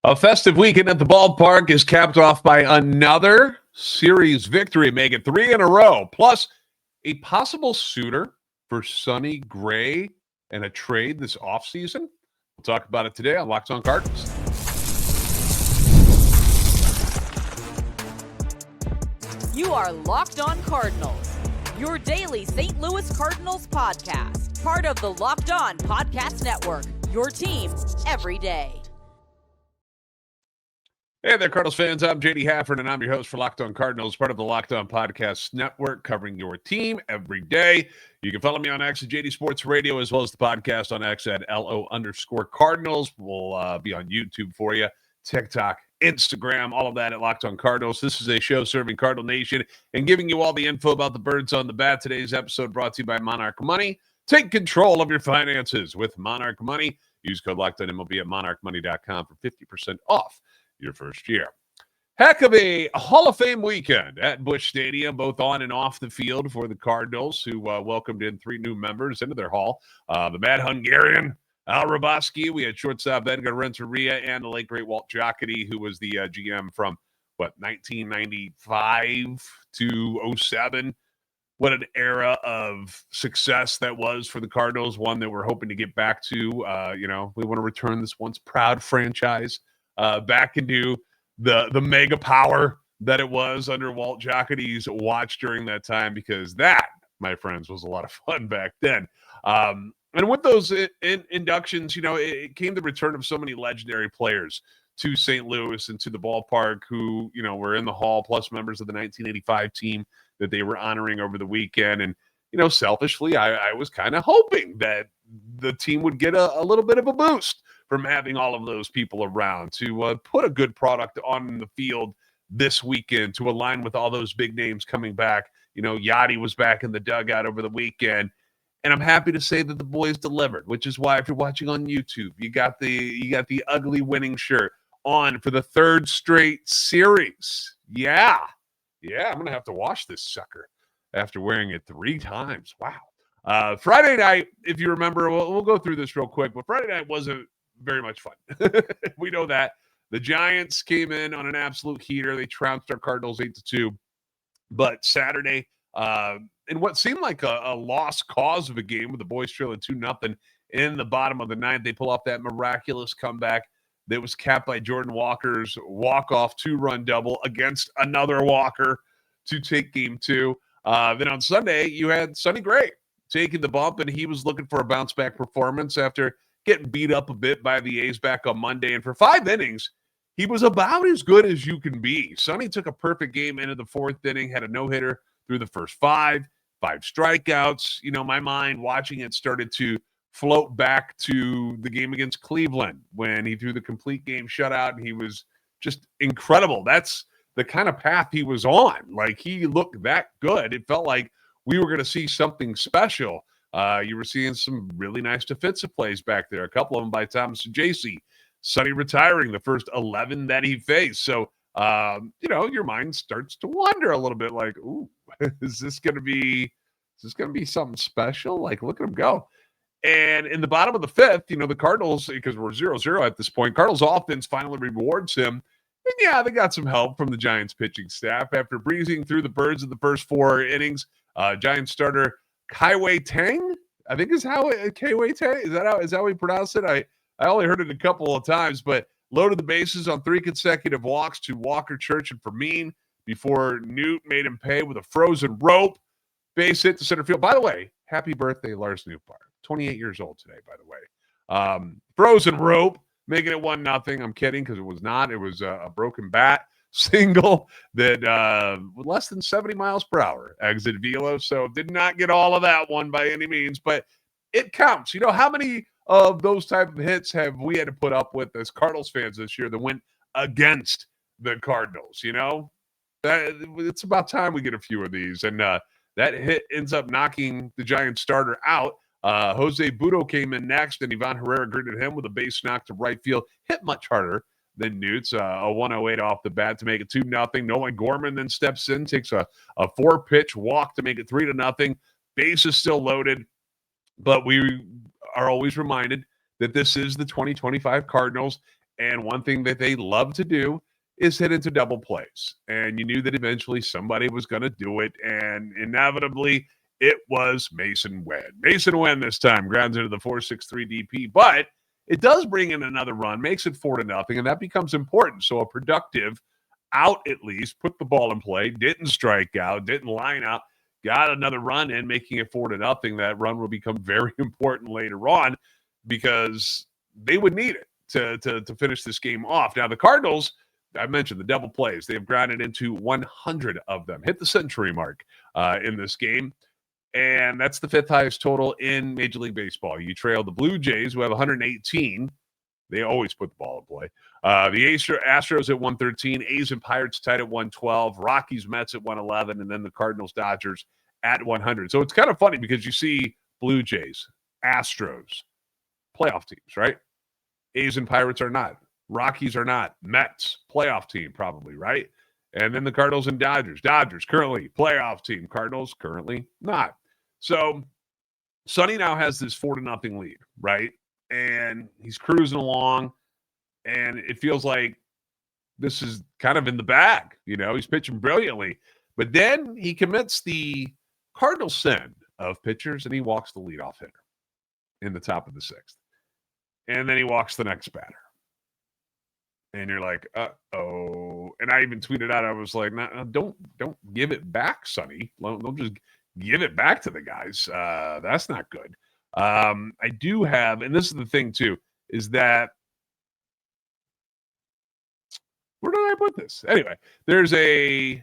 A festive weekend at the ballpark is capped off by another series victory, making 3 in a row, plus a possible suitor for Sonny Gray and a trade this offseason. We'll talk about it today on Locked On Cardinals. You are Locked On Cardinals, your daily St. Louis Cardinals podcast, part of the Locked On Podcast Network, your team every day. Hey there, Cardinals fans. I'm JD Hafford, and I'm your host for Locked On Cardinals, part of the Locked On Podcast Network, covering your team every day. You can follow me on X at JD Sports Radio, as well as the podcast on X at LO_Cardinals. We'll be on YouTube for you, TikTok, Instagram, all of that at Locked On Cardinals. This is a show serving Cardinal Nation and giving you all the info about the birds on the bat. Today's episode brought to you by Monarch Money. Take control of your finances with Monarch Money. Use code LOCKEDONMLB at monarchmoney.com for 50% off your first year. Heck of a Hall of Fame weekend at Busch Stadium, both on and off the field for the Cardinals, who welcomed in 3 new members into their hall. The Mad Hungarian, Al Raboski. We had shortstop Edgar Renteria and the late great Walt Jocketty, who was the GM from, 1995 to 07. What an era of success that was for the Cardinals, one that we're hoping to get back to. We want to return this once proud franchise back into the mega power that it was under Walt Jocketty's watch during that time, because that, my friends, was a lot of fun back then. And with those inductions, it came the return of so many legendary players to St. Louis and to the ballpark who, were in the hall, plus members of the 1985 team that they were honoring over the weekend. And, selfishly, I was kind of hoping that the team would get a little bit of a boost from having all of those people around to put a good product on the field this weekend to align with all those big names coming back. Yachty was back in the dugout over the weekend, and I'm happy to say that the boys delivered, which is why if you're watching on YouTube, you got the ugly winning shirt on for the 3rd straight series. Yeah, I'm going to have to wash this sucker after wearing it 3 times. Wow. Friday night, if you remember, we'll go through this real quick, but Friday night wasn't very much fun. We know that. The Giants came in on an absolute heater. They trounced our Cardinals 8-2. But Saturday, in what seemed like a lost cause of a game with the boys trailing 2-0 in the bottom of the 9th, they pull off that miraculous comeback that was capped by Jordan Walker's walk-off 2-run double against another Walker to take game 2. Then on Sunday, you had Sonny Gray taking the bump, and he was looking for a bounce-back performance after getting beat up a bit by the A's back on Monday. And for 5 innings, he was about as good as you can be. Sonny took a perfect game into the 4th inning, had a no-hitter through the first 5 strikeouts. My mind watching it started to float back to the game against Cleveland when he threw the complete game shutout, and he was just incredible. That's the kind of path he was on. Like, he looked that good. It felt like we were going to see something special. You were seeing some really nice defensive plays back there, a couple of them by Thomas and JC. Sonny retiring the first 11 that he faced. So, your mind starts to wonder a little bit like, ooh, is this going to be something special? Like, look at him go. And in the bottom of the 5th, the Cardinals, because we're 0-0 at this point, Cardinals offense finally rewards him. And yeah, they got some help from the Giants pitching staff. After breezing through the birds in the first 4 innings, Giants starter Kai-Wei Tang, I think is how Kai-Wei Tang, is that how we pronounce it? I only heard it a couple of times, but loaded the bases on 3 consecutive walks to Walker, Church, and Fermin before Newt made him pay with a frozen rope. Base hit to center field. By the way, happy birthday, Lars Nootbaar. 28 years old today, by the way. Frozen rope, making it 1-0. I'm kidding, because it was not. It was a broken bat single that with less than 70 miles per hour exit velo. So did not get all of that one by any means, but it counts. How many of those type of hits have we had to put up with as Cardinals fans this year that went against the Cardinals? That it's about time we get a few of these. And that hit ends up knocking the Giants starter out. Jose Budo came in next, and Ivan Herrera greeted him with a base knock to right field. Hit much harder than Newt's, a 108 off the bat to make it 2-0. Nolan Gorman then steps in, takes a 4-pitch walk to make it 3-0. Base is still loaded, but we are always reminded that this is the 2025 Cardinals, And one thing that they love to do is hit into double plays. And you knew that eventually somebody was going to do it. And inevitably, it was Mason Wynn. Mason Wynn this time grounds into the 4-6-3 DP, but it does bring in another run, makes it 4-0, and that becomes important. So a productive out at least, put the ball in play, didn't strike out, didn't line out, got another run in, making it 4-0. That run will become very important later on because they would need it to finish this game off. Now, the Cardinals, I mentioned the double plays. They have grounded into 100 of them, hit the century mark in this game. And that's the fifth highest total in Major League Baseball. You trail the Blue Jays, who have 118. They always put the ball in play. The Astros at 113, A's and Pirates tied at 112, Rockies, Mets at 111, and then the Cardinals, Dodgers at 100. So it's kind of funny because you see Blue Jays, Astros, playoff teams, right? A's and Pirates are not. Rockies are not. Mets, playoff team probably, right? And then the Cardinals and Dodgers. Dodgers currently playoff team. Cardinals currently not. So Sonny now has this 4-0 lead, right? And he's cruising along, and it feels like this is kind of in the bag. You know, he's pitching brilliantly. But then he commits the cardinal sin of pitchers, and he walks the leadoff hitter in the top of the sixth. And then he walks the next batter. And you're like, uh-oh. And I even tweeted out, I was like, no, don't give it back, Sonny. Don't just give it back to the guys. That's not good. I do have, and this is the thing too, is that, where did I put this? Anyway, I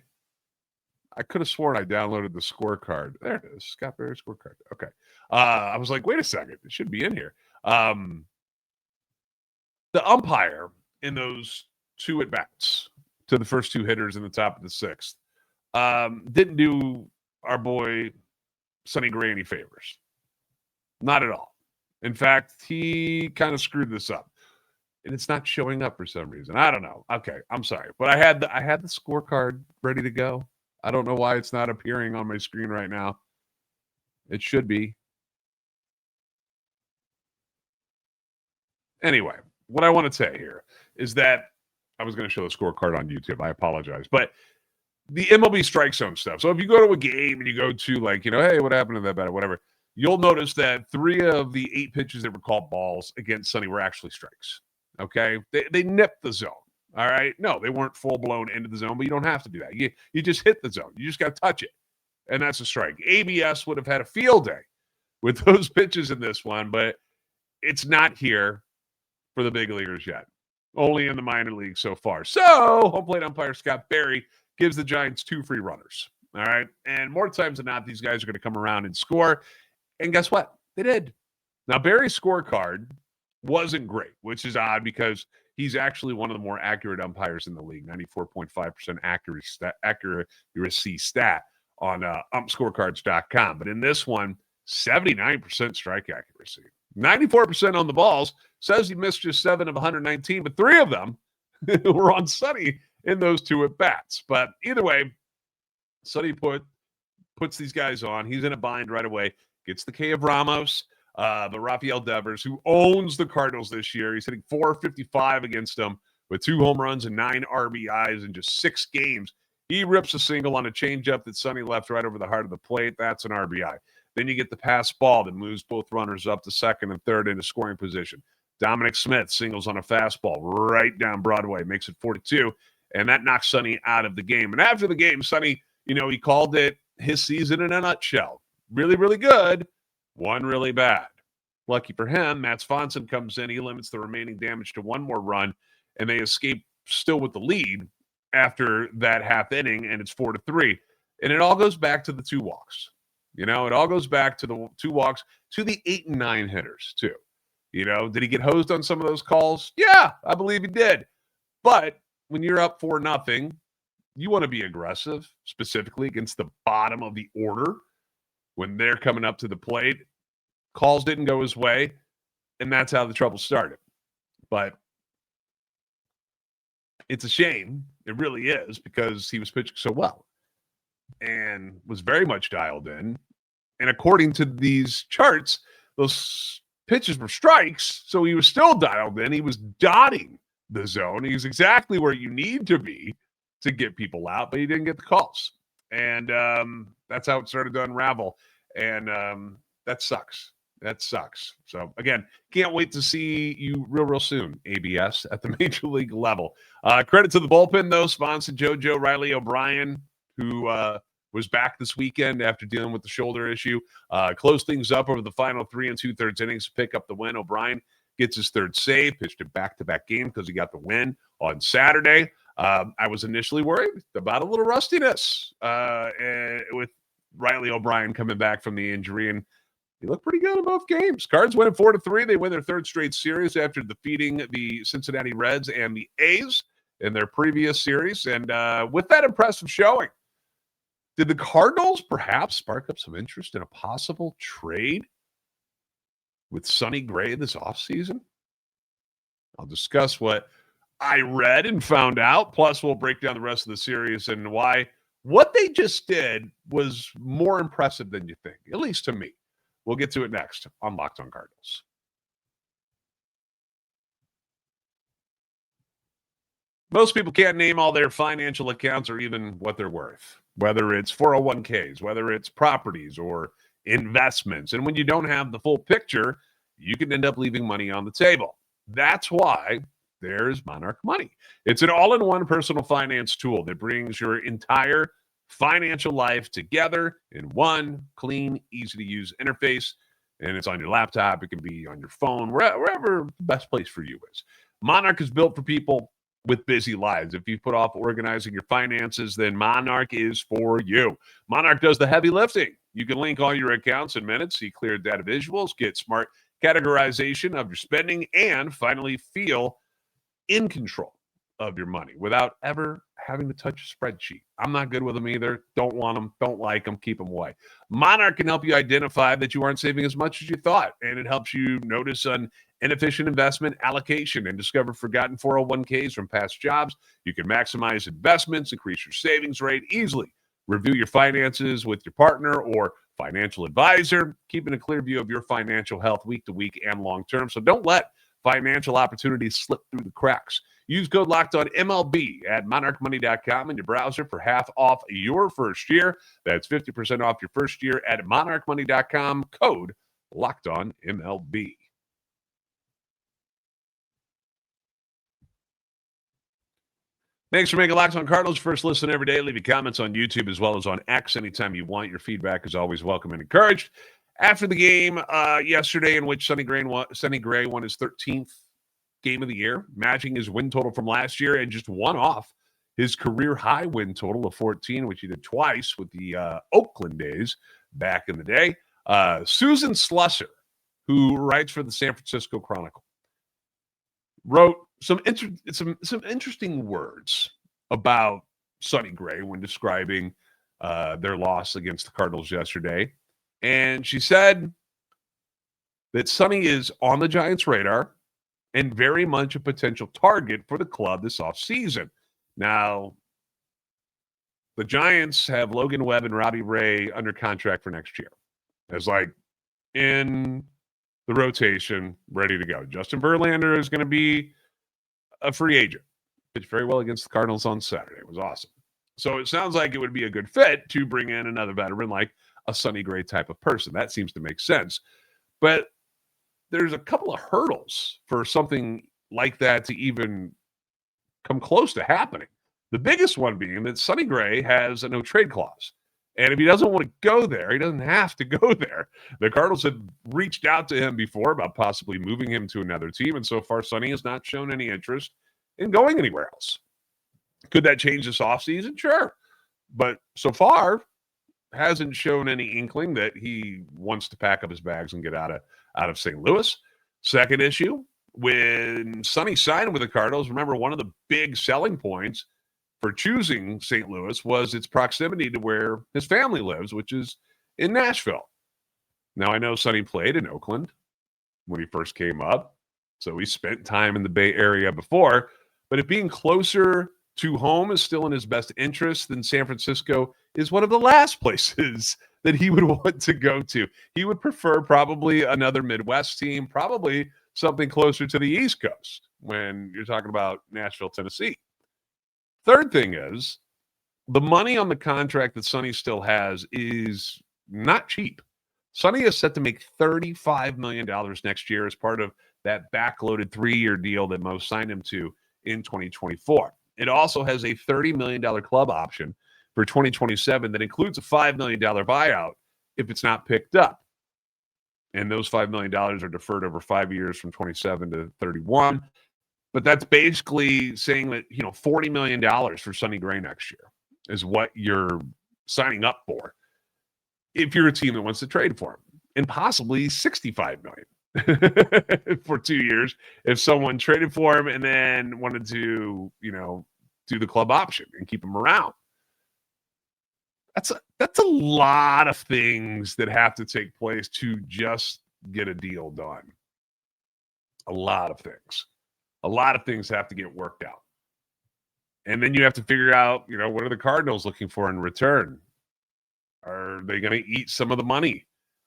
could have sworn I downloaded the scorecard. There it is, Scott Berry scorecard. Okay. I was like, wait a second, it should be in here. The umpire in those two at-bats to the first two hitters in the top of the sixth didn't do our boy Sonny Gray any favors. Not at all. In fact, he kind of screwed this up. And it's not showing up for some reason. I don't know. Okay, I'm sorry. But I had the scorecard ready to go. I don't know why it's not appearing on my screen right now. It should be. Anyway, what I want to say here is that I was going to show the scorecard on YouTube. I apologize. But the MLB strike zone stuff. So if you go to a game and you go to like, hey, what happened to that batter, whatever, you'll notice that 3 of the 8 pitches that were called balls against Sonny were actually strikes. Okay? They nipped the zone. All right? No, they weren't full-blown into the zone, but you don't have to do that. You just hit the zone. You just got to touch it. And that's a strike. ABS would have had a field day with those pitches in this one, but it's not here for the big leaguers yet. Only in the minor leagues so far. So, home plate umpire Scott Berry gives the Giants 2 free runners. All right? And more times than not, these guys are going to come around and score. And guess what? They did. Now, Barry's scorecard wasn't great, which is odd because he's actually one of the more accurate umpires in the league, 94.5% accuracy stat on umpscorecards.com. But in this one, 79% strike accuracy. 94% on the balls. Says he missed just 7 of 119, but 3 of them were on Sonny in those 2 at-bats. But either way, Sonny puts these guys on. He's in a bind right away. Gets the K of Ramos, the Rafael Devers, who owns the Cardinals this year. He's hitting .455 against them with 2 home runs and 9 RBIs in just 6 games. He rips a single on a changeup that Sonny left right over the heart of the plate. That's an RBI. Then you get the pass ball that moves both runners up to second and third into scoring position. Dominic Smith singles on a fastball right down Broadway, makes it 4-2, and that knocks Sonny out of the game. And after the game, Sonny, he called it his season in a nutshell. Really, really good. 1 really bad. Lucky for him, Matt Swanson comes in. He limits the remaining damage to 1 more run, and they escape still with the lead after that half inning, and it's 4-3. And it all goes back to the 2 walks. It all goes back to the 2 walks to the 8 and 9 hitters, too. Did he get hosed on some of those calls? Yeah, I believe he did. But when you're up 4-0, you want to be aggressive, specifically against the bottom of the order when they're coming up to the plate. Calls didn't go his way, and that's how the trouble started. But it's a shame. It really is, because he was pitching so well and was very much dialed in. And according to these charts, those pitches were strikes, so he was still dialed in. He was dotting the zone. He's exactly where you need to be to get people out, but he didn't get the calls. And that's how it started to unravel. And that sucks. That sucks. So, again, can't wait to see you real soon, ABS, at the major league level. Credit to the bullpen, though. Sponsored JoJo Riley O'Brien, who was back this weekend after dealing with the shoulder issue. Closed things up over the final 3 2/3 innings to pick up the win. O'Brien gets his third save, pitched a back-to-back game because he got the win on Saturday. I was initially worried about a little rustiness with Riley O'Brien coming back from the injury, and he looked pretty good in both games. Cards win 4-3. They win their third straight series after defeating the Cincinnati Reds and the A's in their previous series. And with that impressive showing, did the Cardinals perhaps spark up some interest in a possible trade with Sonny Gray this offseason? I'll discuss what I read and found out. Plus, we'll break down the rest of the series and why what they just did was more impressive than you think, at least to me. We'll get to it next on Locked On Cardinals. Most people can't name all their financial accounts or even what they're worth, whether it's 401ks, whether it's properties or investments. And when you don't have the full picture, you can end up leaving money on the table. That's why there's Monarch Money. It's an all-in-one personal finance tool that brings your entire financial life together in one clean, easy-to-use interface. And it's on your laptop. It can be on your phone, wherever the best place for you is. Monarch is built for people with busy lives. If you put off organizing your finances, then Monarch is for you. Monarch does the heavy lifting. You can link all your accounts in minutes, see clear data visuals, get smart categorization of your spending, and finally feel in control of your money without ever having to touch a spreadsheet. I'm not good with them either. Don't want them. Don't like them. Keep them away. Monarch can help you identify that you aren't saving as much as you thought, and it helps you notice an inefficient investment allocation and discover forgotten 401ks from past jobs. You can maximize investments, increase your savings rate easily. Review your finances with your partner or financial advisor, keeping a clear view of your financial health week to week and long term. So don't let financial opportunities slip through the cracks. Use code LOCKEDONMLB at monarchmoney.com in your browser for half off your first year. That's 50% off your first year at monarchmoney.com, code LOCKEDONMLB. Thanks for making Locked On Cardinals first listen every day. Leave your comments on YouTube as well as on X anytime you want. Your feedback is always welcome and encouraged. After the game yesterday, in which Sonny Gray won his 13th game of the year, matching his win total from last year and just one off his career high win total of 14, which he did twice with the Oakland days back in the day. Susan Slusser, who writes for the San Francisco Chronicle, wrote some interesting words about Sonny Gray when describing their loss against the Cardinals yesterday. And she said that Sonny is on the Giants' radar and very much a potential target for the club this offseason. Now, the Giants have Logan Webb and Robbie Ray under contract for next year as in the rotation, ready to go. Justin Verlander is going to be a free agent. Pitched very well against the Cardinals on Saturday. It was awesome. So it sounds like it would be a good fit to bring in another veteran like a Sonny Gray type of person. That seems to make sense. But there's a couple of hurdles for something like that to even come close to happening. The biggest one being that Sonny Gray has a no-trade clause. And if he doesn't want to go there, he doesn't have to go there. The Cardinals had reached out to him before about possibly moving him to another team, and so far Sonny has not shown any interest in going anywhere else. Could that change this offseason? Sure. But so far, hasn't shown any inkling that he wants to pack up his bags and get out of St. Louis. Second issue, when Sonny signed with the Cardinals, remember one of the big selling points for choosing St. Louis was its proximity to where his family lives, which is in Nashville. Now, I know Sonny played in Oakland when he first came up, so he spent time in the Bay Area before, but if being closer to home is still in his best interest, then San Francisco is one of the last places that he would want to go to. He would prefer probably another Midwest team, probably something closer to the East Coast. when you're talking about Nashville, Tennessee. Third thing is the money on the contract that Sonny still has is not cheap. Sonny is set to make $35 million next year as part of that backloaded 3-year deal that Mo signed him to in 2024. It also has a $30 million club option for 2027 that includes a $5 million buyout if it's not picked up. And those $5 million are deferred over 5 years from 27 to 31. But that's basically saying that, $40 million for Sonny Gray next year is what you're signing up for if you're a team that wants to trade for him, and possibly $65 million for 2 years if someone traded for him and then wanted to, do the club option and keep him around. That's a lot of things that have to take place to just get a deal done. A lot of things. A lot of things have to get worked out. And then you have to figure out, what are the Cardinals looking for in return? Are they going to eat some of the money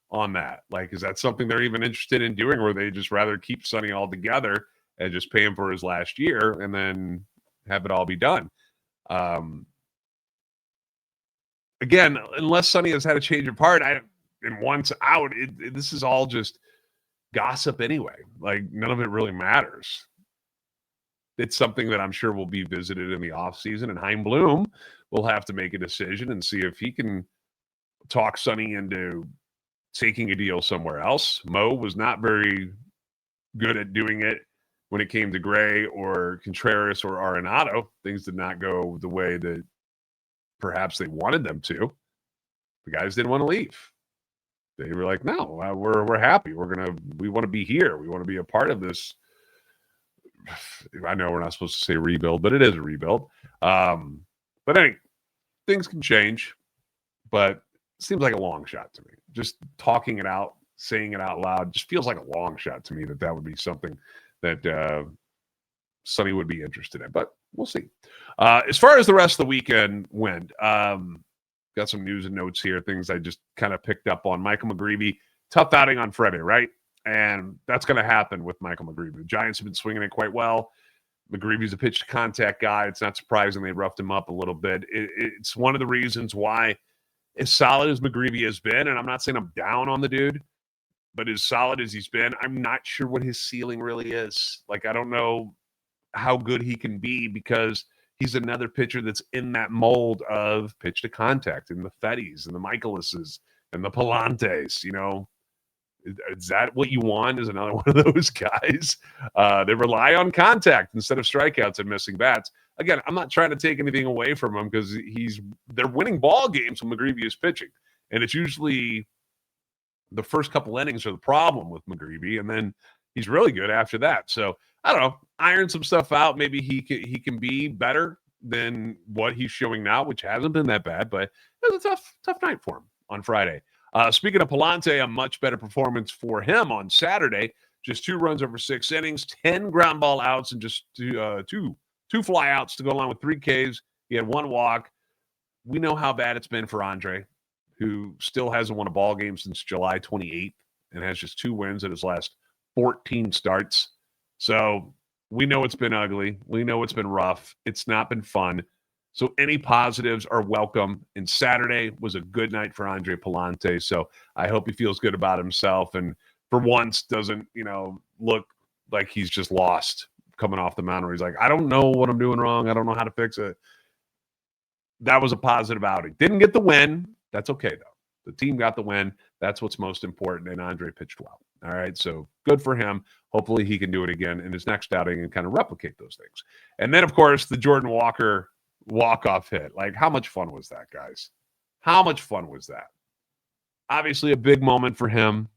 on that? Like, is that something they're even interested in doing, or they just rather keep Sonny all together and just pay him for his last year and then have it all be done? Again, unless Sonny has had a change of heart and wants out, this is all just gossip anyway. Like, none of it really matters. It's something that I'm sure will be visited in the offseason, and Chaim Bloom will have to make a decision and see if he can talk Sonny into taking a deal somewhere else. Mo was not very good at doing it when it came to Gray or Contreras or Arenado. Things did not go the way that perhaps they wanted them to. The guys didn't want to leave. They were like, no, we're happy. We want to be here. We want to be a part of this. I know we're not supposed to say rebuild, but it is a rebuild. But anyway, things can change, but it seems like a long shot to me. Just talking it out, saying it out loud, just feels like a long shot to me that would be something that Sonny would be interested in. But we'll see. As far as the rest of the weekend went, got some news and notes here, things I just kind of picked up on. Michael McGreevy, tough outing on Friday, right? And that's going to happen with Michael McGreevy. The Giants have been swinging it quite well. McGreevy's a pitch-to-contact guy. It's not surprising they roughed him up a little bit. It's one of the reasons why, as solid as McGreevy has been, and I'm not saying I'm down on the dude, but as solid as he's been, I'm not sure what his ceiling really is. Like, I don't know how good he can be because he's another pitcher that's in that mold of pitch-to-contact, and the Fetties and the Michelises and the Palantes, Is that what you want? Is another one of those guys? They rely on contact instead of strikeouts and missing bats. Again, I'm not trying to take anything away from him because they're winning ball games when McGreevy is pitching. And it's usually the first couple innings are the problem with McGreevy, and then he's really good after that. So I don't know, iron some stuff out. Maybe he can be better than what he's showing now, which hasn't been that bad, but it was a tough night for him on Friday. Speaking of Palante, a much better performance for him on Saturday. Just 2 runs over 6 innings, 10 ground ball outs, and just two fly outs to go along with 3 Ks. He had 1 walk. We know how bad it's been for Andre, who still hasn't won a ball game since July 28th and has just 2 wins in his last 14 starts. So we know it's been ugly. We know it's been rough. It's not been fun. So any positives are welcome. And Saturday was a good night for Andre Palante. So I hope he feels good about himself and for once doesn't, look like he's just lost coming off the mound where he's like, I don't know what I'm doing wrong. I don't know how to fix it. That was a positive outing. Didn't get the win. That's okay, though. The team got the win. That's what's most important. And Andre pitched well. All right. So good for him. Hopefully he can do it again in his next outing and kind of replicate those things. And then, of course, the Jordan Walker walk-off hit. Like, how much fun was that, guys? How much fun was that? Obviously a big moment for him.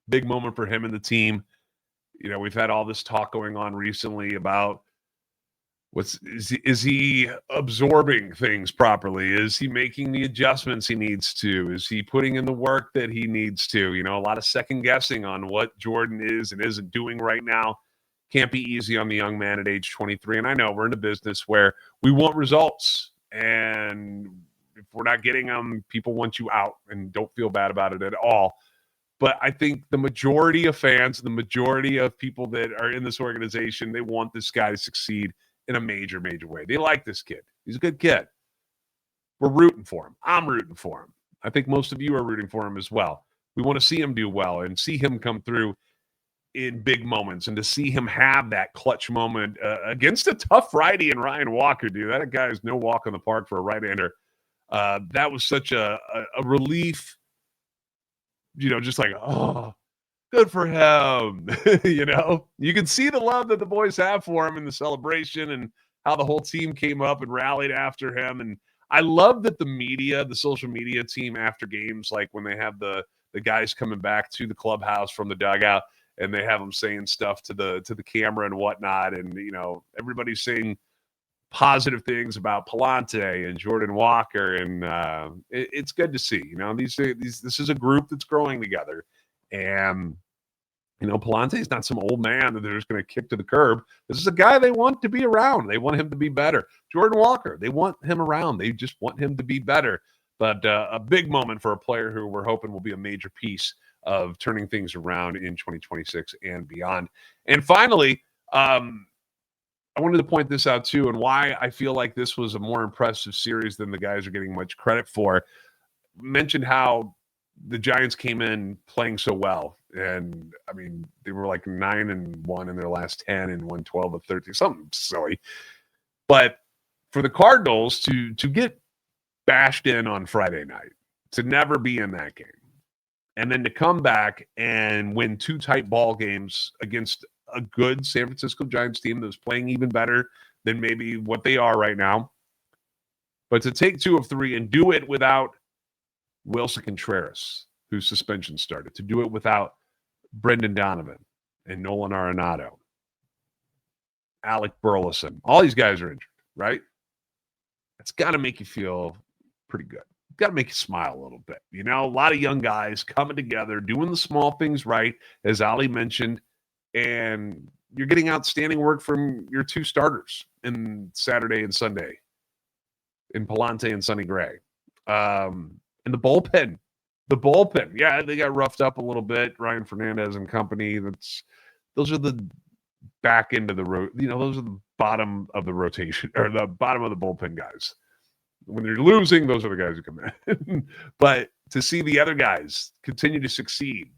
Big moment for him and the team. We've had all this talk going on recently about is he absorbing things properly? Is he making the adjustments he needs to? Is he putting in the work that he needs to? A lot of second guessing on what Jordan is and isn't doing right now. Can't be easy on the young man at age 23. And I know we're in a business where we want results. And if we're not getting them, people want you out and don't feel bad about it at all. But I think the majority of fans, the majority of people that are in this organization, they want this guy to succeed in a major, major way. They like this kid. He's a good kid. We're rooting for him. I'm rooting for him. I think most of you are rooting for him as well. We want to see him do well and see him come through in big moments, and to see him have that clutch moment against a tough righty and Ryan Walker, dude. That guy is no walk in the park for a right-hander. That was such a relief, just like, oh, good for him. You can see the love that the boys have for him in the celebration and how the whole team came up and rallied after him. And I love that the social media team after games, like when they have the guys coming back to the clubhouse from the dugout, and they have them saying stuff to the camera and whatnot. And, everybody's saying positive things about Palante and Jordan Walker. And it's good to see, this is a group that's growing together. And, Palante is not some old man that they're just going to kick to the curb. This is a guy they want to be around. They want him to be better. Jordan Walker, they want him around. They just want him to be better. But a big moment for a player who we're hoping will be a major piece of turning things around in 2026 and beyond. And finally, I wanted to point this out too, and why I feel like this was a more impressive series than the guys are getting much credit for. Mentioned how the Giants came in playing so well. And I mean, they were like 9-1 in their last 10 and won 12 of 13, something silly. But for the Cardinals to get bashed in on Friday night, to never be in that game, and then to come back and win 2 tight ball games against a good San Francisco Giants team that was playing even better than maybe what they are right now. But to take 2 of 3 and do it without Willson Contreras, whose suspension started, to do it without Brendan Donovan and Nolan Arenado, Alec Burleson. All these guys are injured, right? It's got to make you feel pretty good. Got to make you smile a little bit. A lot of young guys coming together, doing the small things right, as Ali mentioned, and you're getting outstanding work from your 2 starters in Saturday and Sunday, in Palante and Sonny Gray. And the bullpen, yeah, they got roughed up a little bit. Ryan Fernandez and company. Those are the back end of the road. Those are the bottom of the rotation, or the bottom of the bullpen guys. When they're losing, those are the guys who come in. But to see the other guys continue to succeed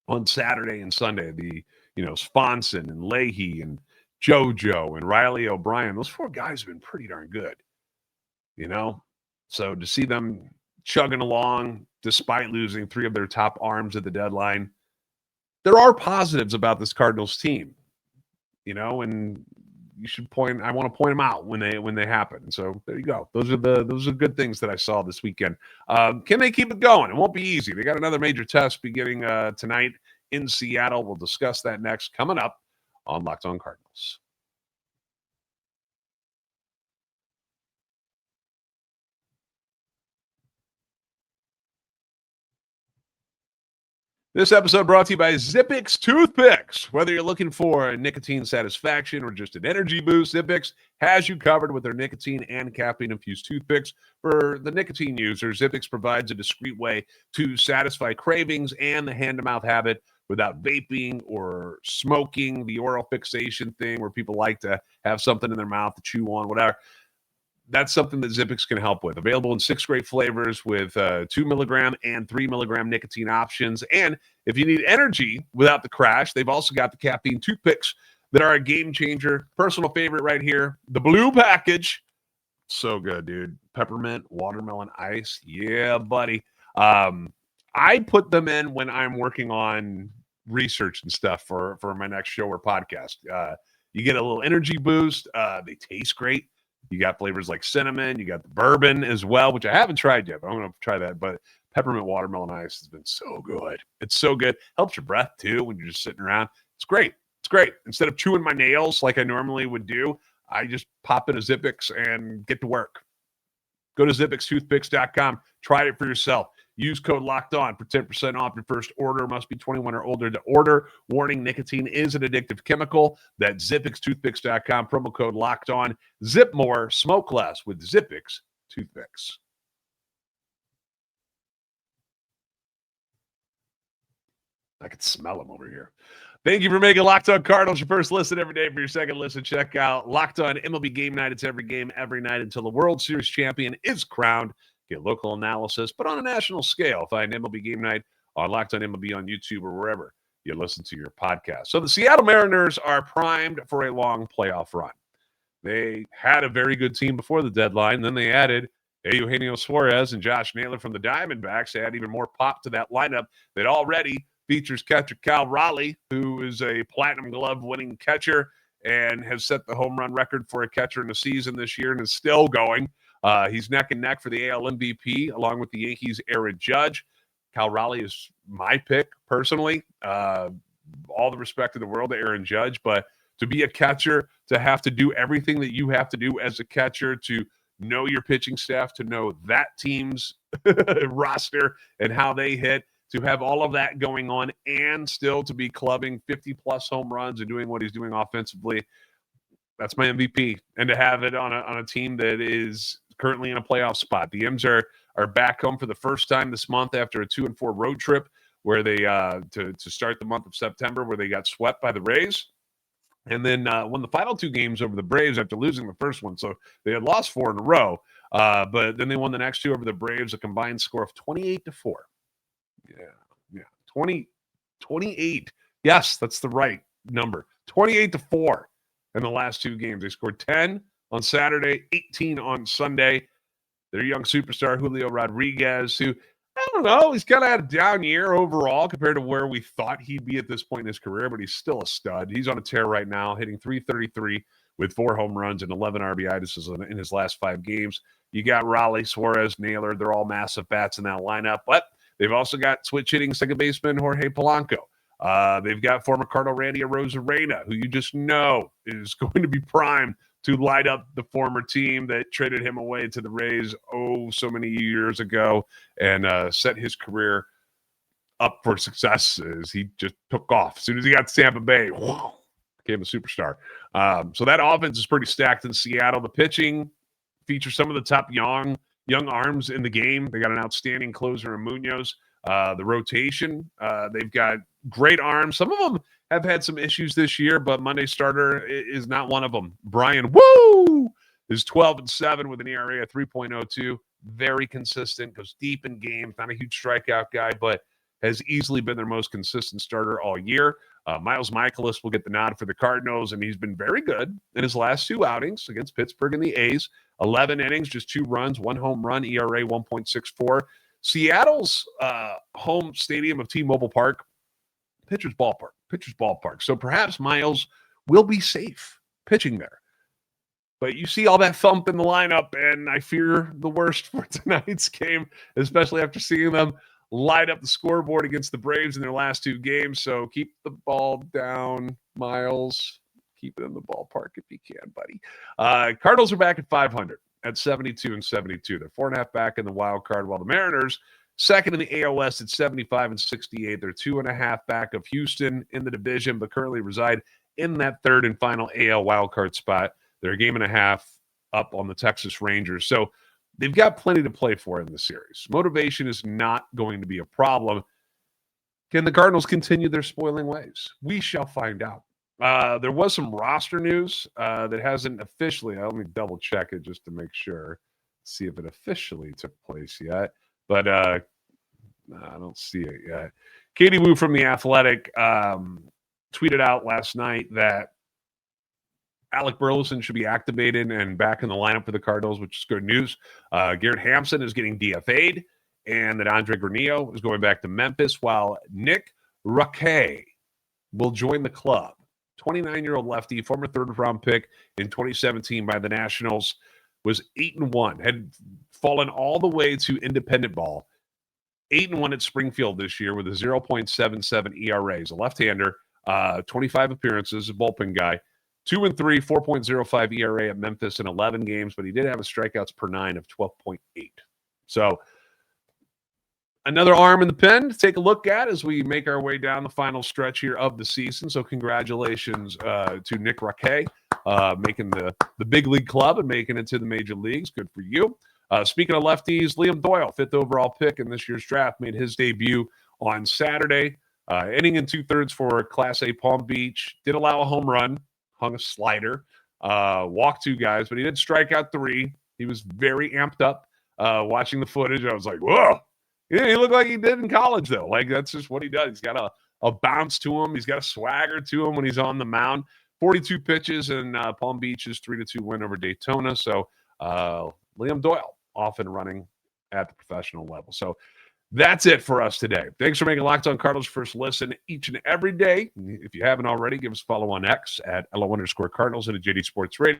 on Saturday and Sunday, Sponson and Leahy and JoJo and Riley O'Brien, those 4 guys have been pretty darn good. So to see them chugging along despite losing 3 of their top arms at the deadline, there are positives about this Cardinals team, and I want to point them out when they happen. And so there you go. Those are good things that I saw this weekend. Can they keep it going? It won't be easy. They got another major test beginning tonight in Seattle. We'll discuss that next, coming up on Locked On Cardinals. This episode brought to you by Zippix Toothpicks. Whether you're looking for nicotine satisfaction or just an energy boost, Zippix has you covered with their nicotine and caffeine-infused toothpicks. For the nicotine user, Zippix provides a discreet way to satisfy cravings and the hand-to-mouth habit without vaping or smoking, the oral fixation thing where people like to have something in their mouth to chew on, whatever. That's something that Zippix can help with. Available in 6 great flavors with 2 milligram and 3 milligram nicotine options. And if you need energy without the crash, they've also got the caffeine toothpicks that are a game changer. Personal favorite right here, the blue package. So good, dude. Peppermint, watermelon ice. Yeah, buddy. I put them in when I'm working on research and stuff for my next show or podcast. You get a little energy boost. They taste great. You got flavors like cinnamon. You got the bourbon as well, which I haven't tried yet, but I'm going to try that. But peppermint watermelon ice has been so good. It's so good. Helps your breath, too, when you're just sitting around. It's great. It's great. Instead of chewing my nails like I normally would do, I just pop in a Zippix and get to work. Go to ZippixToothpicks.com. Try it for yourself. Use code LOCKEDON for 10% off your first order. Must be 21 or older to order. Warning, nicotine is an addictive chemical. That's ZippixToothpicks.com. Promo code LOCKEDON. Zip more, smoke less with Zippix Toothpicks. I can smell them over here. Thank you for making Locked On Cardinals your first listen every day. For your second listen, check out Locked On MLB Game Night. It's every game, every night until the World Series champion is crowned. Get local analysis, but on a national scale. Find MLB Game Night on Locked On MLB on YouTube or wherever you listen to your podcast. So the Seattle Mariners are primed for a long playoff run. They had a very good team before the deadline. Then they added Eugenio Suarez and Josh Naylor from the Diamondbacks. They add even more pop to that lineup that already features catcher Cal Raleigh, who is a Platinum Glove winning catcher and has set the home run record for a catcher in the season this year and is still going. He's neck and neck for the AL MVP, along with the Yankees' Aaron Judge. Cal Raleigh is my pick, personally. All the respect in the world to Aaron Judge, but to be a catcher, to have to do everything that you have to do as a catcher, to know your pitching staff, to know that team's roster and how they hit, to have all of that going on and still to be clubbing 50-plus home runs and doing what he's doing offensively, that's my MVP. And to have it on a team that is currently in a playoff spot. The M's are back home for the first time this month after a 2-4 road trip where they to start the month of September, where they got swept by the Rays. And then won the final 2 games over the Braves after losing the first one. So they had lost 4 in a row. But then they won the next 2 over the Braves, a combined score of 28-4. Yeah. 28. Yes, that's the right number. 28-4 in the last 2 games. They scored 10 on Saturday, 18 on Sunday. Their young superstar, Julio Rodriguez, who, I don't know, he's kind of had a down year overall compared to where we thought he'd be at this point in his career, but he's still a stud. He's on a tear right now, hitting .333 with 4 home runs and 11 RBIs in his last 5 games. You got Raleigh, Suarez, Naylor. They're all massive bats in that lineup, but they've also got switch hitting second baseman Jorge Polanco. They've got former Cardinal Randy Arozarena, who you just know is going to be primed to light up the former team that traded him away to the Rays so many years ago and set his career up for success as he just took off. As soon as he got to Tampa Bay, became a superstar. So that offense is pretty stacked in Seattle. The pitching features some of the top young arms in the game. They got an outstanding closer in Munoz. The rotation, they've got great arms. Some of them have had some issues this year, but Monday starter is not one of them. Brian Woo is 12-7 with an ERA of 3.02. Very consistent, goes deep in games. Not a huge strikeout guy, but has easily been their most consistent starter all year. Miles Michaelis will get the nod for the Cardinals, and he's been very good in his last 2 outings against Pittsburgh and the A's. 11 innings, just 2 runs, 1 home run, ERA 1.64. Seattle's home stadium of T-Mobile Park, pitcher's ballpark. So perhaps Miles will be safe pitching there. But you see all that thump in the lineup, and I fear the worst for tonight's game, especially after seeing them light up the scoreboard against the Braves in their last 2 games. So keep the ball down, Miles. Keep it in the ballpark if you can, buddy. Cardinals are back at 500 at 72-72. They're 4.5 back in the wild card, while the Mariners, second in the AL West at 75-68. They're 2.5 back of Houston in the division, but currently reside in that third and final AL wildcard spot. They're a game and a half up on the Texas Rangers. So they've got plenty to play for in the series. Motivation is not going to be a problem. Can the Cardinals continue their spoiling ways? We shall find out. There was some roster news that hasn't officially, let me double check it just to make sure, see if it officially took place yet. But I don't see it yet. Katie Wu from The Athletic tweeted out last night that Alec Burleson should be activated and back in the lineup for the Cardinals, which is good news. Garrett Hampson is getting DFA'd, and that Andre Granillo is going back to Memphis, while Nick Raleigh will join the club. 29-year-old lefty, former third-round pick in 2017 by the Nationals, was 8-1, had fallen all the way to independent ball. 8-1 at Springfield this year with a 0.77 ERA. He's a left-hander, 25 appearances, a bullpen guy. 2-3, 4.05 ERA at Memphis in 11 games, but he did have a strikeouts per 9 of 12.8. So another arm in the pen to take a look at as we make our way down the final stretch here of the season. So congratulations to Nick Raleigh, making the big league club and making it to the major leagues. Good for you. Speaking of lefties, Liam Doyle, 5th overall pick in this year's draft, made his debut on Saturday. Inning and 2/3 for Class A Palm Beach. Did allow a home run, hung a slider, walked 2 guys, but he did strike out 3. He was very amped up. Watching the footage, I was like, whoa. Yeah, he looked like he did in college, though. Like, that's just what he does. He's got a bounce to him. He's got a swagger to him when he's on the mound. 42 pitches, and Palm Beach's 3-2 win over Daytona. So Liam Doyle off and running at the professional level. So that's it for us today. Thanks for making Locked On Cardinals first listen each and every day. If you haven't already, give us a follow on X at @LO_Cardinals and at JD Sports Radio.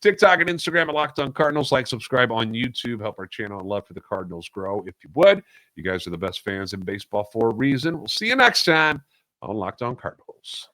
TikTok and Instagram at Locked On Cardinals. Like, subscribe on YouTube. Help our channel and love for the Cardinals grow if you would. You guys are the best fans in baseball for a reason. We'll see you next time on Locked On Cardinals.